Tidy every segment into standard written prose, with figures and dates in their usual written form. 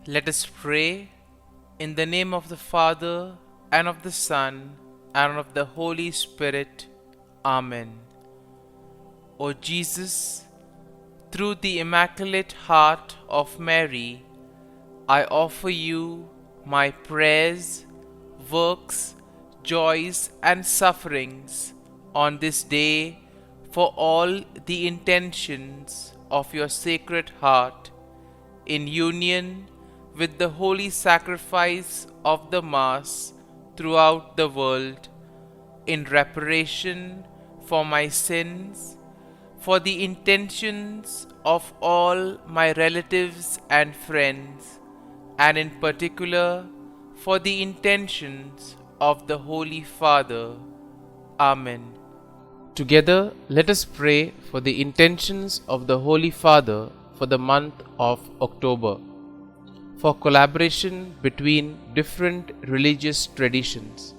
Let us pray in the name of the Father, and of the Son, and of the Holy Spirit. Amen. O Jesus, through the Immaculate Heart of Mary, I offer you my prayers, works, joys, and sufferings on this day for all the intentions of your Sacred Heart, in union with the holy sacrifice of the Mass throughout the world, in reparation for my sins, for the intentions of all my relatives and friends, and in particular for the intentions of the Holy Father. Amen. Together, let us pray for the intentions of the Holy Father for the month of October, for collaboration between different religious traditions.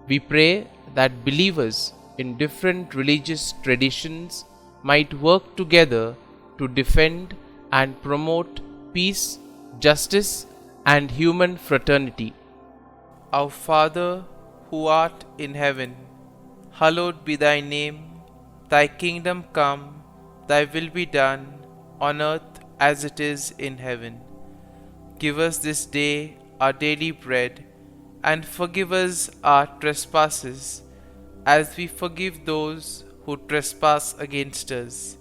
We pray that believers in different religious traditions might work together to defend and promote peace, justice, and human fraternity. Our Father, who art in heaven, hallowed be thy name. Thy kingdom come, thy will be done, on earth as it is in heaven. Give us this day our daily bread, and forgive us our trespasses, as we forgive those who trespass against us.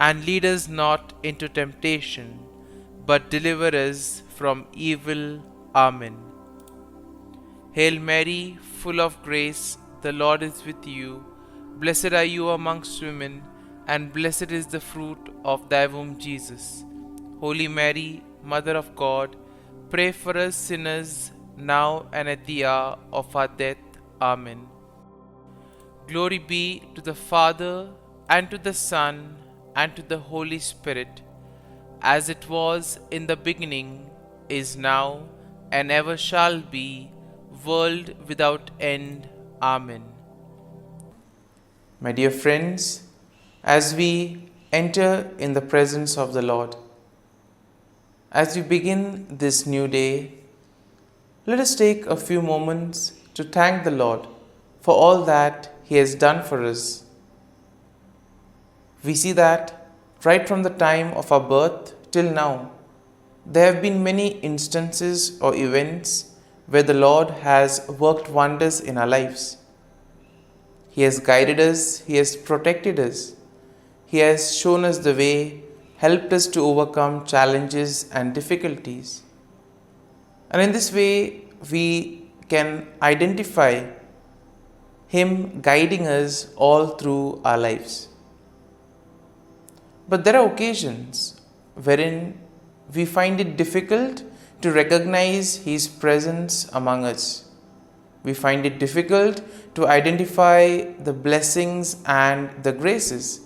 And lead us not into temptation, but deliver us from evil. Amen. Hail Mary, full of grace, the Lord is with you. Blessed are you amongst women, and blessed is the fruit of thy womb, Jesus. Holy Mary, Mother of God, pray for us sinners, now and at the hour of our death. Amen. Glory be to the Father, and to the Son, and to the Holy Spirit, as it was in the beginning, is now, and ever shall be, world without end. Amen. My dear friends, as we enter in the presence of the Lord, as we begin this new day, let us take a few moments to thank the Lord for all that He has done for us. We see that right from the time of our birth till now, there have been many instances or events where the Lord has worked wonders in our lives. He has guided us, He has protected us, He has shown us the way, helped us to overcome challenges and difficulties. And in this way, we can identify Him guiding us all through our lives. But there are occasions wherein we find it difficult to recognize His presence among us. We find it difficult to identify the blessings and the graces.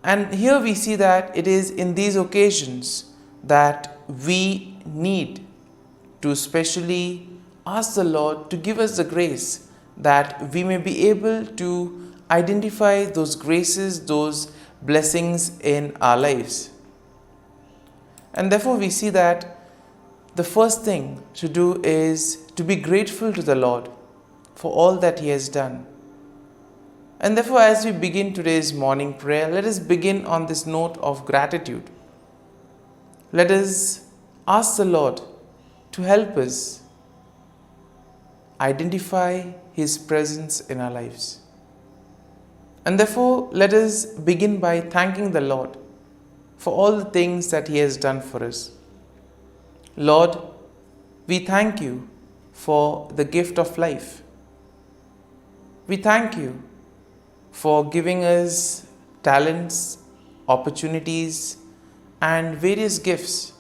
And here we see that it is in these occasions that we need to specially ask the Lord to give us the grace that we may be able to identify those graces, those blessings in our lives. And therefore we see that the first thing to do is to be grateful to the Lord for all that He has done. And therefore, as we begin today's morning prayer, let us begin on this note of gratitude. Let us ask the Lord to help us identify His presence in our lives. And therefore, let us begin by thanking the Lord for all the things that He has done for us. Lord, we thank You for the gift of life. We thank You for giving us talents, opportunities, and various gifts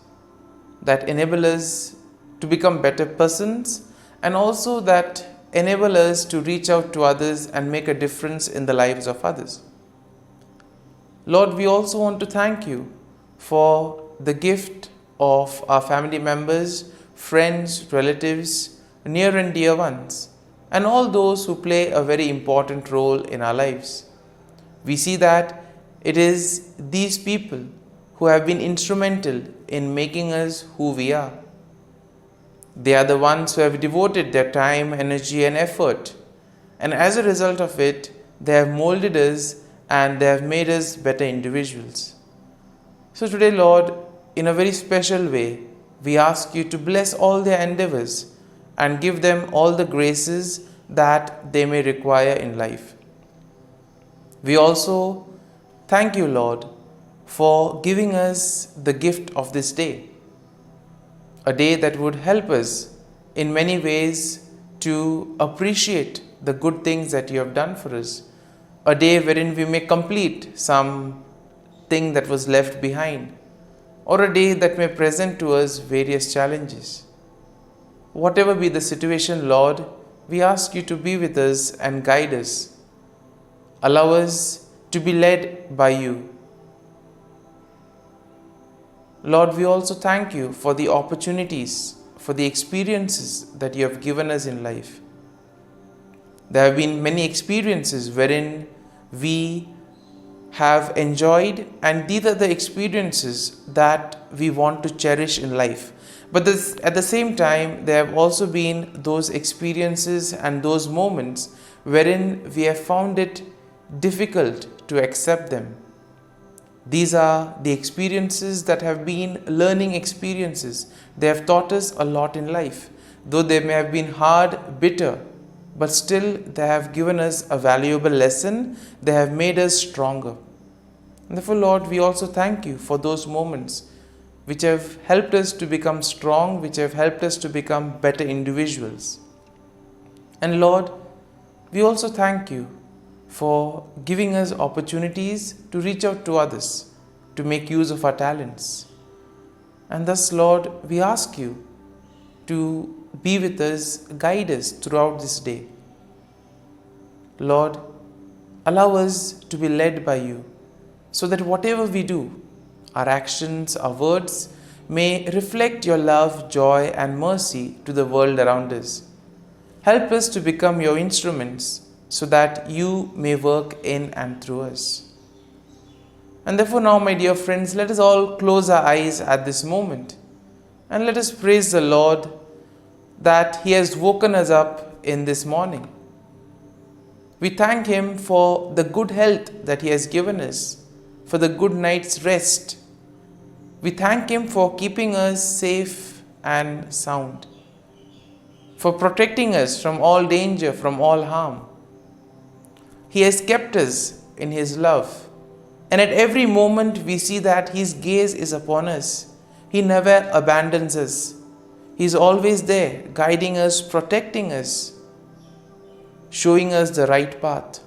that enable us to become better persons, and also that enable us to reach out to others and make a difference in the lives of others. Lord, we also want to thank You for the gift of our family members, friends, relatives, near and dear ones, and all those who play a very important role in our lives. We see that it is these people who have been instrumental in making us who we are. They are the ones who have devoted their time, energy, and effort. And as a result of it, they have molded us and they have made us better individuals. So today, Lord, in a very special way, we ask you to bless all their endeavors and give them all the graces that they may require in life. We also thank you, Lord, for giving us the gift of this day, a day that would help us in many ways to appreciate the good things that you have done for us, a day wherein we may complete some thing that was left behind, or a day that may present to us various challenges. Whatever be the situation, Lord, we ask you to be with us and guide us. Allow us to be led by you. Lord, we also thank you for the opportunities, for the experiences that you have given us in life. There have been many experiences wherein we have enjoyed, and these are the experiences that we want to cherish in life. But at the same time, there have also been those experiences and those moments wherein we have found it difficult to accept them. These are the experiences that have been learning experiences. They have taught us a lot in life. Though they may have been hard, bitter, but still they have given us a valuable lesson. They have made us stronger. And therefore, Lord, we also thank you for those moments which have helped us to become strong, which have helped us to become better individuals. And Lord, we also thank you for giving us opportunities to reach out to others, to make use of our talents. And thus, Lord, we ask you to be with us, guide us throughout this day. Lord, allow us to be led by you, so that whatever we do, our actions, our words, may reflect your love, joy, and mercy to the world around us. Help us to become your instruments, so that you may work in and through us. And therefore now, my dear friends, let us all close our eyes at this moment and let us praise the Lord that He has woken us up in this morning. We thank Him for the good health that He has given us, for the good night's rest. We thank Him for keeping us safe and sound, for protecting us from all danger, from all harm. He has kept us in His love, and at every moment we see that His gaze is upon us. He never abandons us. He is always there, guiding us, protecting us, showing us the right path.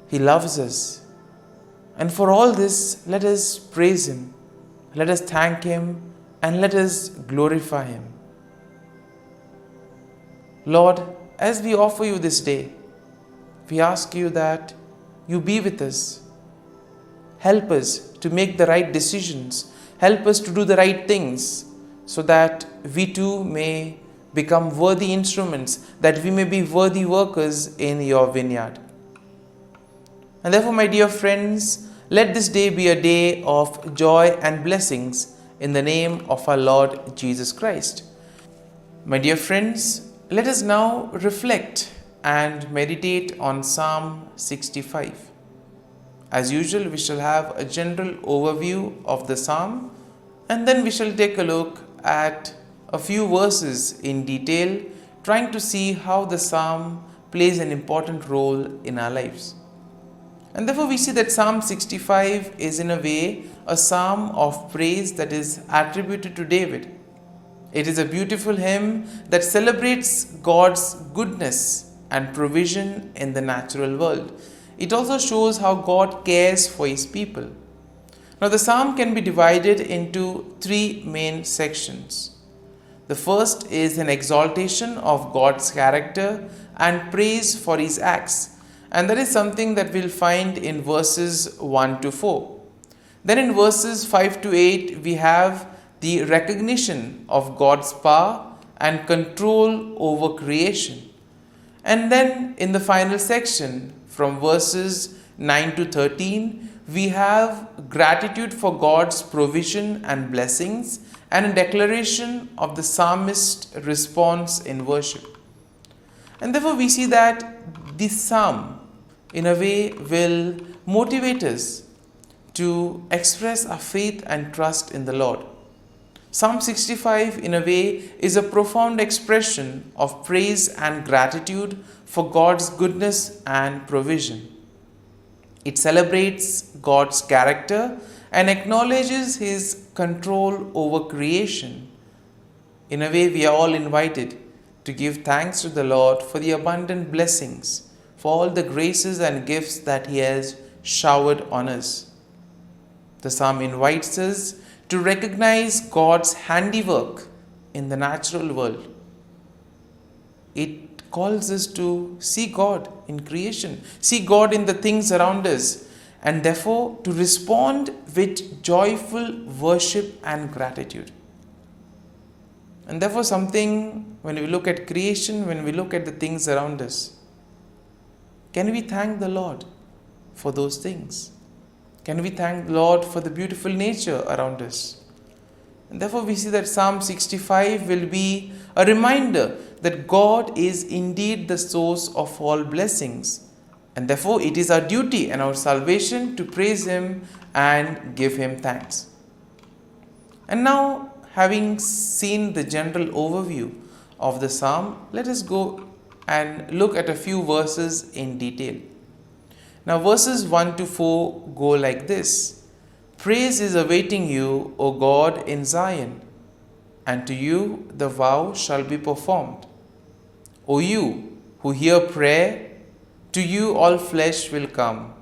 He loves us. And for all this, let us praise Him, let us thank Him, and let us glorify Him. Lord, as we offer you this day, we ask you that you be with us. Help us to make the right decisions. Help us to do the right things, so that we too may become worthy instruments, that we may be worthy workers in your vineyard. And therefore, my dear friends, let this day be a day of joy and blessings in the name of our Lord Jesus Christ. My dear friends, let us now reflect and meditate on Psalm 65. As usual, we shall have a general overview of the psalm, and then we shall take a look at a few verses in detail, trying to see how the psalm plays an important role in our lives. And therefore we see that Psalm 65 is in a way a psalm of praise that is attributed to David. It is a beautiful hymn that celebrates God's goodness and provision in the natural world. It also shows how God cares for His people. Now the psalm can be divided into three main sections. The first is an exaltation of God's character and praise for His acts, and that is something that we'll find in verses 1 to 4. Then in verses 5 to 8 we have the recognition of God's power and control over creation. And then in the final section, from verses 9 to 13, we have gratitude for God's provision and blessings and a declaration of the psalmist's response in worship. And therefore we see that this psalm in a way will motivate us to express our faith and trust in the Lord. Psalm 65 in a way is a profound expression of praise and gratitude for God's goodness and provision. It celebrates God's character and acknowledges His control over creation. In a way, we are all invited to give thanks to the Lord for the abundant blessings, for all the graces and gifts that He has showered on us. The psalm invites us to recognize God's handiwork in the natural world. It calls us to see God in creation, see God in the things around us, and therefore to respond with joyful worship and gratitude. And therefore something, when we look at creation, when we look at the things around us, can we thank the Lord for those things? Can we thank the Lord for the beautiful nature around us? And therefore we see that Psalm 65 will be a reminder that God is indeed the source of all blessings. And therefore it is our duty and our salvation to praise Him and give Him thanks. And now, having seen the general overview of the psalm, let us go and look at a few verses in detail. Now verses 1 to 4 go like this. Praise is awaiting you, O God, in Zion, and to you the vow shall be performed. O you who hear prayer, to you all flesh will come.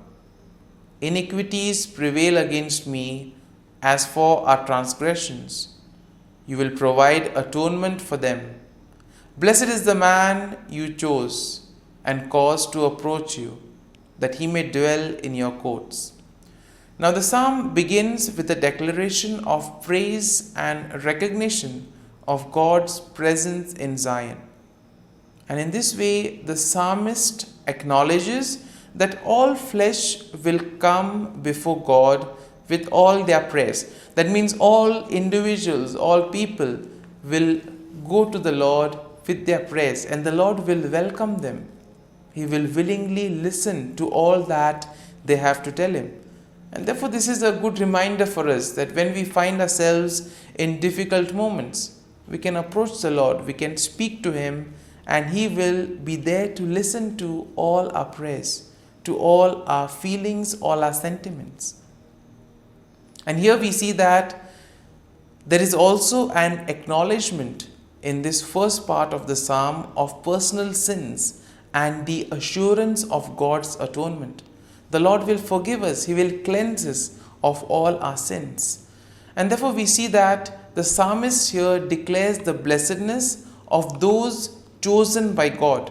Iniquities prevail against me, as for our transgressions. You will provide atonement for them. Blessed is the man you chose and caused to approach you, that he may dwell in your courts. Now the psalm begins with a declaration of praise and recognition of God's presence in Zion. And in this way, the psalmist acknowledges that all flesh will come before God with all their prayers. That means all individuals, all people will go to the Lord with their prayers, and the Lord will welcome them. He will willingly listen to all that they have to tell Him. And therefore this is a good reminder for us that when we find ourselves in difficult moments, we can approach the Lord, we can speak to Him, and He will be there to listen to all our prayers, to all our feelings, all our sentiments. And here we see that there is also an acknowledgement in this first part of the psalm of personal sins and the assurance of God's atonement. The Lord will forgive us. He will cleanse us of all our sins. And therefore we see that the psalmist here declares the blessedness of those chosen by God,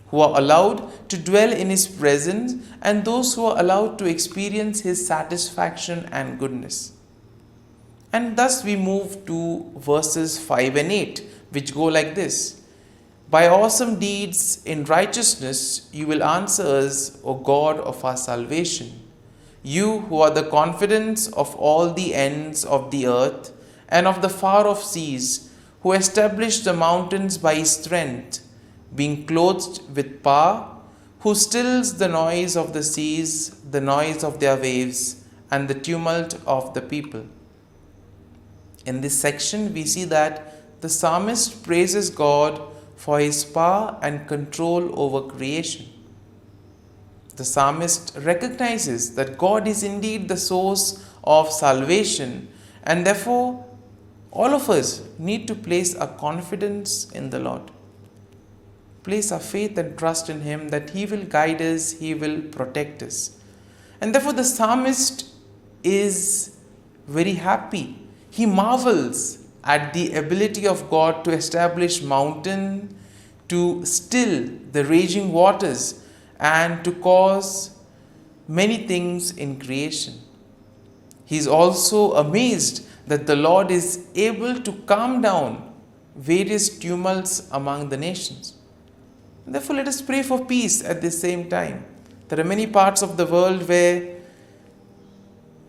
who are allowed to dwell in His presence, and those who are allowed to experience His satisfaction and goodness. And thus we move to verses 5 and 8, which go like this. By awesome deeds in righteousness you will answer us, O God of our salvation. You who are the confidence of all the ends of the earth and of the far off seas, who established the mountains by His strength, being clothed with power, who stills the noise of the seas, the noise of their waves, and the tumult of the people. In this section, we see that the psalmist praises God for His power and control over creation. The psalmist recognizes that God is indeed the source of salvation, and therefore all of us need to place our confidence in the Lord. Place our faith and trust in Him that He will guide us, He will protect us. And therefore the psalmist is very happy. He marvels at the ability of God to establish mountain, to still the raging waters, and to cause many things in creation. He is also amazed that the Lord is able to calm down various tumults among the nations. Therefore, let us pray for peace at the same time. There are many parts of the world where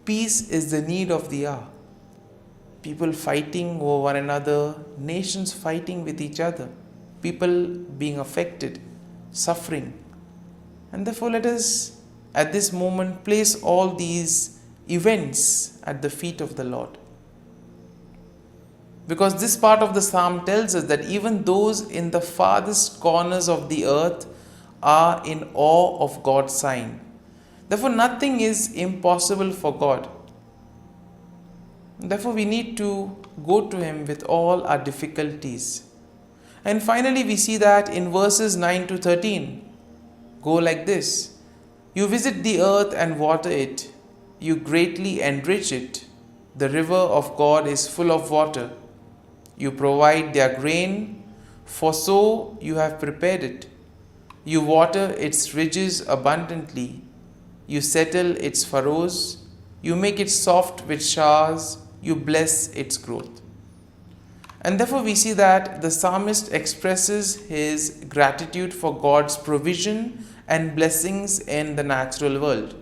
peace is the need of the hour. People fighting over one another, nations fighting with each other, people being affected, suffering. And therefore, let us at this moment place all these events at the feet of the Lord. Because this part of the psalm tells us that even those in the farthest corners of the earth are in awe of God's sign. Therefore, nothing is impossible for God. Therefore, we need to go to Him with all our difficulties. And finally, we see that in verses 9 to 13, go like this: You visit the earth and water it, you greatly enrich it. The river of God is full of water. You provide their grain, for so you have prepared it. You water its ridges abundantly. You settle its furrows. You make it soft with showers. You bless its growth. And therefore we see that the psalmist expresses his gratitude for God's provision and blessings in the natural world.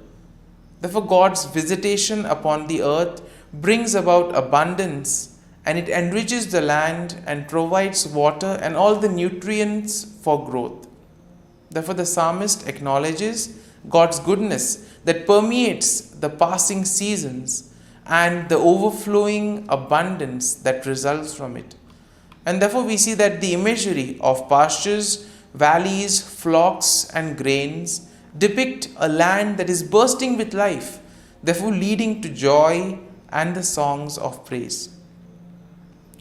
Therefore God's visitation upon the earth brings about abundance, and it enriches the land and provides water and all the nutrients for growth. Therefore the psalmist acknowledges God's goodness that permeates the passing seasons and the overflowing abundance that results from it. And therefore we see that the imagery of pastures, valleys, flocks and grains depict a land that is bursting with life, therefore leading to joy and the songs of praise.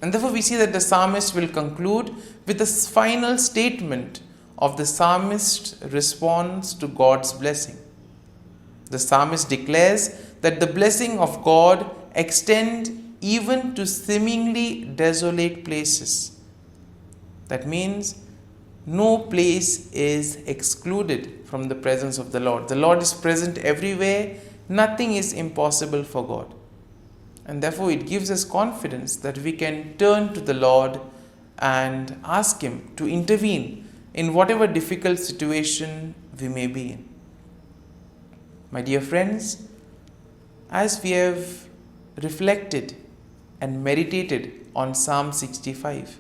And therefore we see that the psalmist will conclude with the final statement of the psalmist's response to God's blessing. The psalmist declares that the blessing of God extends even to seemingly desolate places. That means no place is excluded from the presence of the Lord. The Lord is present everywhere. Nothing is impossible for God. And therefore it gives us confidence that we can turn to the Lord and ask Him to intervene in whatever difficult situation we may be in. My dear friends, as we have reflected and meditated on Psalm 65,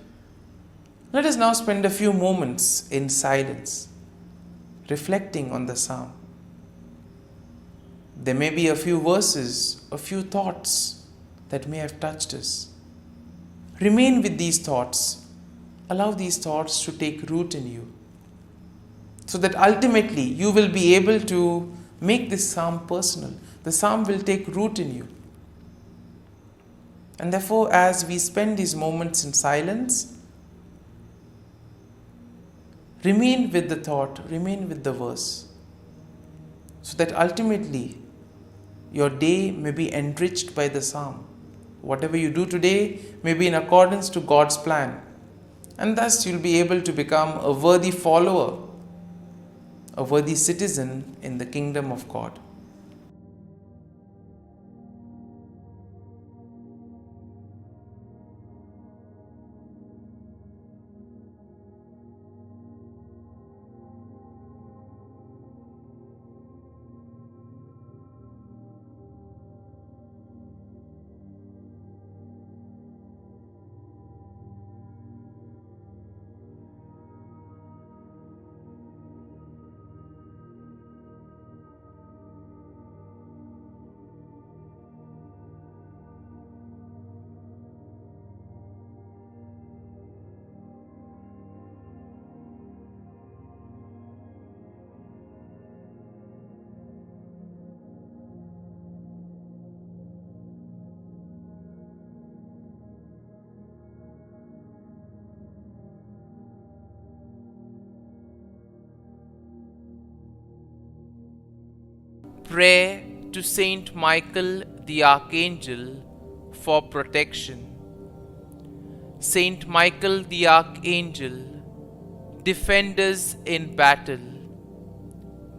let us now spend a few moments in silence, reflecting on the psalm. There may be a few verses, a few thoughts that may have touched us. Remain with these thoughts. Allow these thoughts to take root in you, so that ultimately you will be able to make this psalm personal. The psalm will take root in you. And therefore, as we spend these moments in silence, remain with the thought, remain with the verse, so that ultimately your day may be enriched by the psalm. Whatever you do today may be in accordance to God's plan, and thus you'll be able to become a worthy follower, a worthy citizen in the kingdom of God. Prayer to Saint Michael the Archangel for protection. Saint Michael the Archangel, defend us in battle.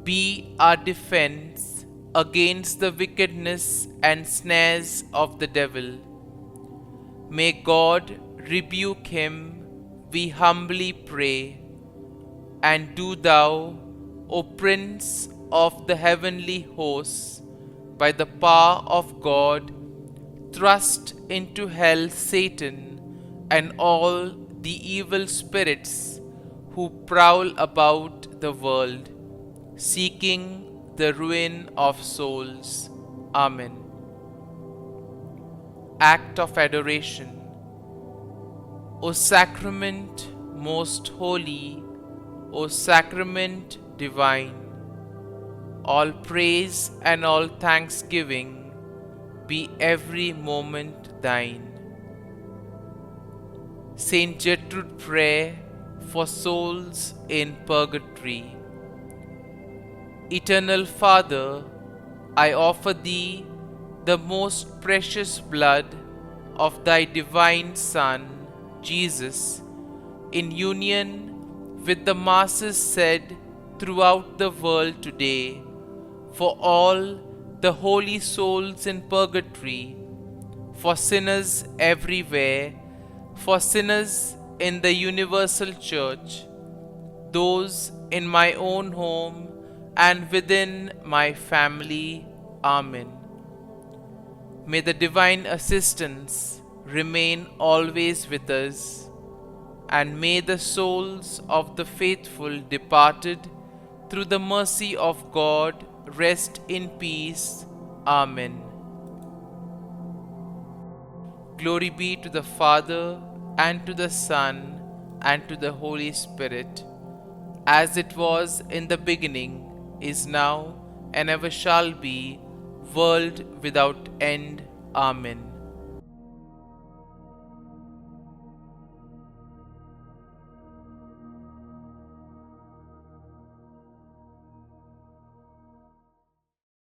Be our defense against the wickedness and snares of the devil. May God rebuke him, we humbly pray. And do thou, O Prince of the heavenly hosts, by the power of God, thrust into hell Satan and all the evil spirits who prowl about the world, seeking the ruin of souls. Amen. Act of Adoration. O Sacrament most holy, O Sacrament divine, all praise and all thanksgiving be every moment thine. Saint Gertrude Prayer for souls in purgatory. Eternal Father, I offer Thee the most precious blood of Thy divine Son, Jesus, in union with the masses said throughout the world today, for all the holy souls in purgatory, for sinners everywhere, for sinners in the universal church, those in my own home and within my family. Amen. May the divine assistance remain always with us, and may the souls of the faithful departed through the mercy of God rest in peace. Amen. Glory be to the Father, and to the Son, and to the Holy Spirit, as it was in the beginning, is now, and ever shall be, world without end. Amen.